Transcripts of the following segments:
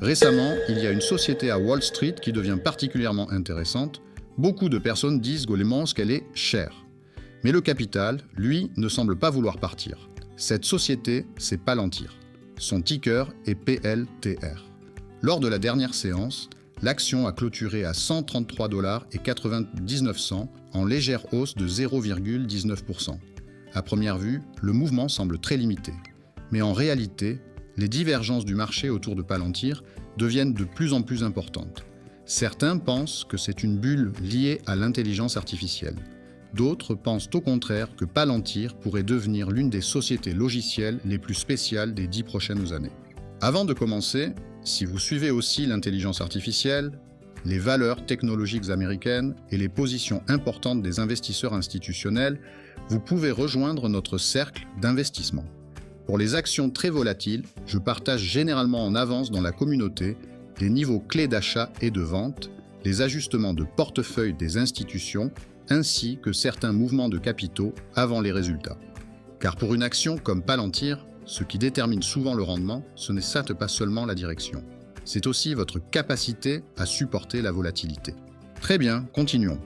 Récemment, il y a une société à Wall Street qui devient particulièrement intéressante. Beaucoup de personnes disent gaulement qu'elle est chère. Mais le capital, lui, ne semble pas vouloir partir. Cette société, c'est Palantir. Son ticker est PLTR. Lors de la dernière séance, l'action a clôturé à 133,99 $ en légère hausse de 0,19%. À première vue, le mouvement semble très limité. Mais en réalité, les divergences du marché autour de Palantir deviennent de plus en plus importantes. Certains pensent que c'est une bulle liée à l'intelligence artificielle. D'autres pensent au contraire que Palantir pourrait devenir l'une des sociétés logicielles les plus spéciales des 10 prochaines années. Avant de commencer, si vous suivez aussi l'intelligence artificielle, les valeurs technologiques américaines et les positions importantes des investisseurs institutionnels, vous pouvez rejoindre notre cercle d'investissement. Pour les actions très volatiles, je partage généralement en avance dans la communauté les niveaux clés d'achat et de vente, les ajustements de portefeuille des institutions, ainsi que certains mouvements de capitaux avant les résultats. Car pour une action comme Palantir, ce qui détermine souvent le rendement, ce n'est certes pas seulement la direction. C'est aussi votre capacité à supporter la volatilité. Très bien, continuons.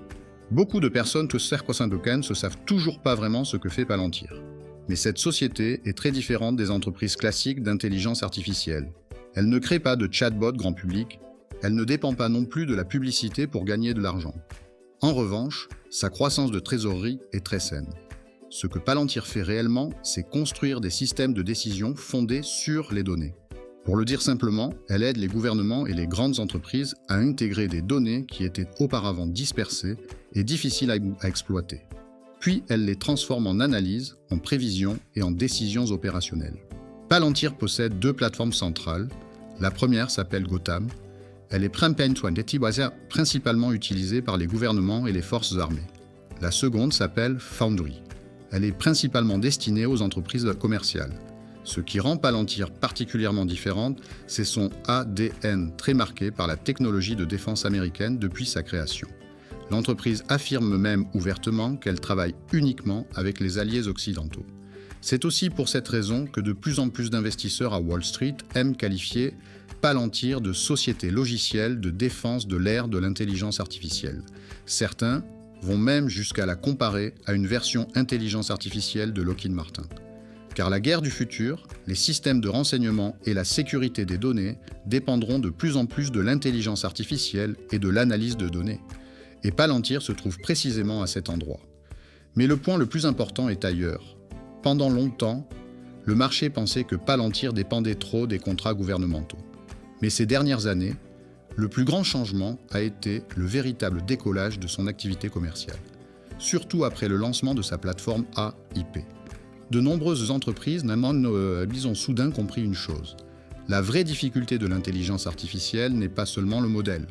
Beaucoup de personnes que Sercosin-Token ne savent toujours pas vraiment ce que fait Palantir. Mais cette société est très différente des entreprises classiques d'intelligence artificielle. Elle ne crée pas de chatbot grand public, elle ne dépend pas non plus de la publicité pour gagner de l'argent. En revanche, sa croissance de trésorerie est très saine. Ce que Palantir fait réellement, c'est construire des systèmes de décision fondés sur les données. Pour le dire simplement, elle aide les gouvernements et les grandes entreprises à intégrer des données qui étaient auparavant dispersées et difficiles à exploiter. Puis elle les transforme en analyse, en prévision et en décisions opérationnelles. Palantir possède deux plateformes centrales. La première s'appelle Gotham. Elle est principalement utilisée par les gouvernements et les forces armées. La seconde s'appelle Foundry. Elle est principalement destinée aux entreprises commerciales. Ce qui rend Palantir particulièrement différente, c'est son ADN très marqué par la technologie de défense américaine depuis sa création. L'entreprise affirme même ouvertement qu'elle travaille uniquement avec les alliés occidentaux. C'est aussi pour cette raison que de plus en plus d'investisseurs à Wall Street aiment qualifier Palantir de société logicielle de défense de l'ère de l'intelligence artificielle. Certains vont même jusqu'à la comparer à une version intelligence artificielle de Lockheed Martin. Car la guerre du futur, les systèmes de renseignement et la sécurité des données dépendront de plus en plus de l'intelligence artificielle et de l'analyse de données. Et Palantir se trouve précisément à cet endroit. Mais le point le plus important est ailleurs. Pendant longtemps, le marché pensait que Palantir dépendait trop des contrats gouvernementaux. Mais ces dernières années, le plus grand changement a été le véritable décollage de son activité commerciale, surtout après le lancement de sa plateforme AIP. De nombreuses entreprises ont soudain compris une chose. La vraie difficulté de l'intelligence artificielle n'est pas seulement le modèle.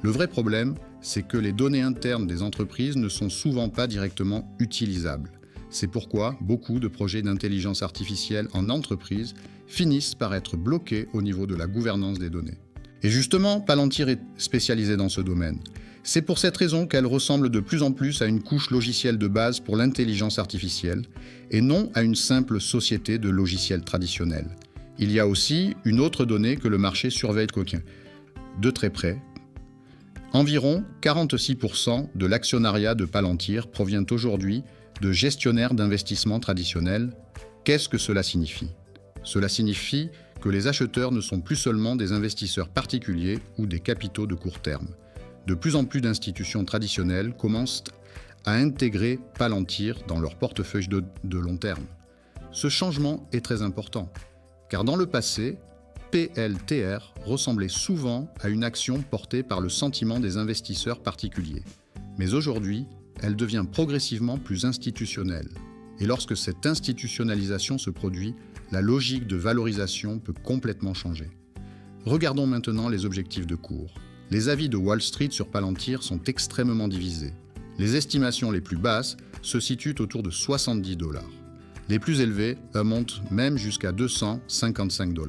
Le vrai problème, c'est que les données internes des entreprises ne sont souvent pas directement utilisables. C'est pourquoi beaucoup de projets d'intelligence artificielle en entreprise finissent par être bloqués au niveau de la gouvernance des données. Et justement, Palantir est spécialisée dans ce domaine. C'est pour cette raison qu'elle ressemble de plus en plus à une couche logicielle de base pour l'intelligence artificielle et non à une simple société de logiciels traditionnels. Il y a aussi une autre donnée que le marché surveille de très près. Environ 46% de l'actionnariat de Palantir provient aujourd'hui de gestionnaires d'investissement traditionnels. Qu'est-ce que cela signifie ? Cela signifie que les acheteurs ne sont plus seulement des investisseurs particuliers ou des capitaux de court terme. De plus en plus d'institutions traditionnelles commencent à intégrer Palantir dans leur portefeuille de long terme. Ce changement est très important, car dans le passé, PLTR ressemblait souvent à une action portée par le sentiment des investisseurs particuliers. Mais aujourd'hui, elle devient progressivement plus institutionnelle. Et lorsque cette institutionnalisation se produit, la logique de valorisation peut complètement changer. Regardons maintenant les objectifs de cours. Les avis de Wall Street sur Palantir sont extrêmement divisés. Les estimations les plus basses se situent autour de 70 $. Les plus élevées montent même jusqu'à 255 $.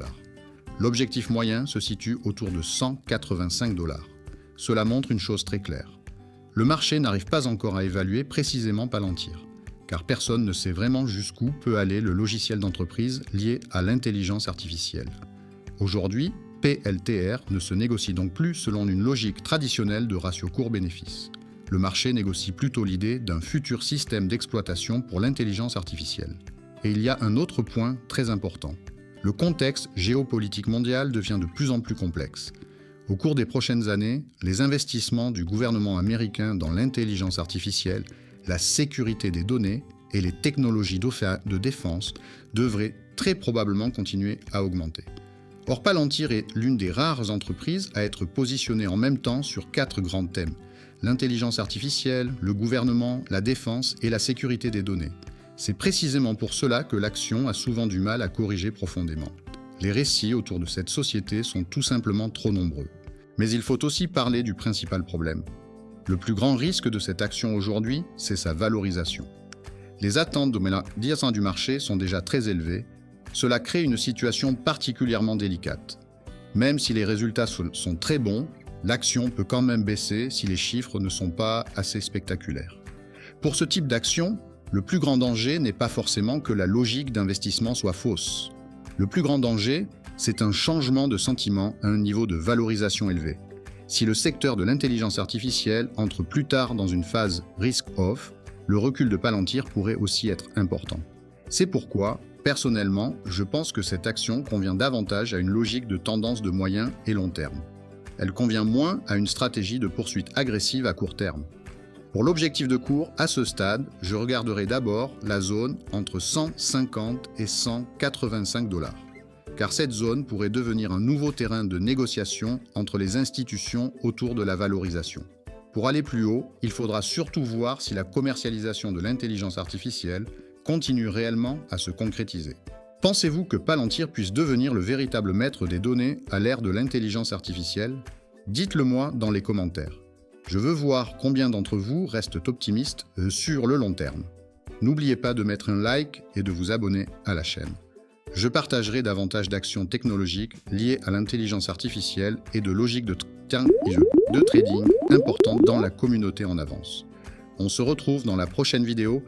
L'objectif moyen se situe autour de 185 $. Cela montre une chose très claire. Le marché n'arrive pas encore à évaluer précisément Palantir, car personne ne sait vraiment jusqu'où peut aller le logiciel d'entreprise lié à l'intelligence artificielle. Aujourd'hui, PLTR ne se négocie donc plus selon une logique traditionnelle de ratio court-bénéfice. Le marché négocie plutôt l'idée d'un futur système d'exploitation pour l'intelligence artificielle. Et il y a un autre point très important. Le contexte géopolitique mondial devient de plus en plus complexe. Au cours des prochaines années, les investissements du gouvernement américain dans l'intelligence artificielle, la sécurité des données et les technologies de défense devraient très probablement continuer à augmenter. Or, Palantir est l'une des rares entreprises à être positionnée en même temps sur 4 grands thèmes: l'intelligence artificielle, le gouvernement, la défense et la sécurité des données. C'est précisément pour cela que l'action a souvent du mal à corriger profondément. Les récits autour de cette société sont tout simplement trop nombreux. Mais il faut aussi parler du principal problème. Le plus grand risque de cette action aujourd'hui, c'est sa valorisation. Les attentes du marché sont déjà très élevées. Cela crée une situation particulièrement délicate. Même si les résultats sont très bons, l'action peut quand même baisser si les chiffres ne sont pas assez spectaculaires. Pour ce type d'action, le plus grand danger n'est pas forcément que la logique d'investissement soit fausse. Le plus grand danger, c'est un changement de sentiment à un niveau de valorisation élevé. Si le secteur de l'intelligence artificielle entre plus tard dans une phase risk-off, le recul de Palantir pourrait aussi être important. C'est pourquoi, personnellement, je pense que cette action convient davantage à une logique de tendance de moyen et long terme. Elle convient moins à une stratégie de poursuite agressive à court terme. Pour l'objectif de cours, à ce stade, je regarderai d'abord la zone entre 150 et 185 $, car cette zone pourrait devenir un nouveau terrain de négociation entre les institutions autour de la valorisation. Pour aller plus haut, il faudra surtout voir si la commercialisation de l'intelligence artificielle continue réellement à se concrétiser. Pensez-vous que Palantir puisse devenir le véritable maître des données à l'ère de l'intelligence artificielle? Dites-le moi dans les commentaires. Je veux voir combien d'entre vous restent optimistes sur le long terme. N'oubliez pas de mettre un like et de vous abonner à la chaîne. Je partagerai davantage d'actions technologiques liées à l'intelligence artificielle et de logiques de trading importantes dans la communauté en avance. On se retrouve dans la prochaine vidéo.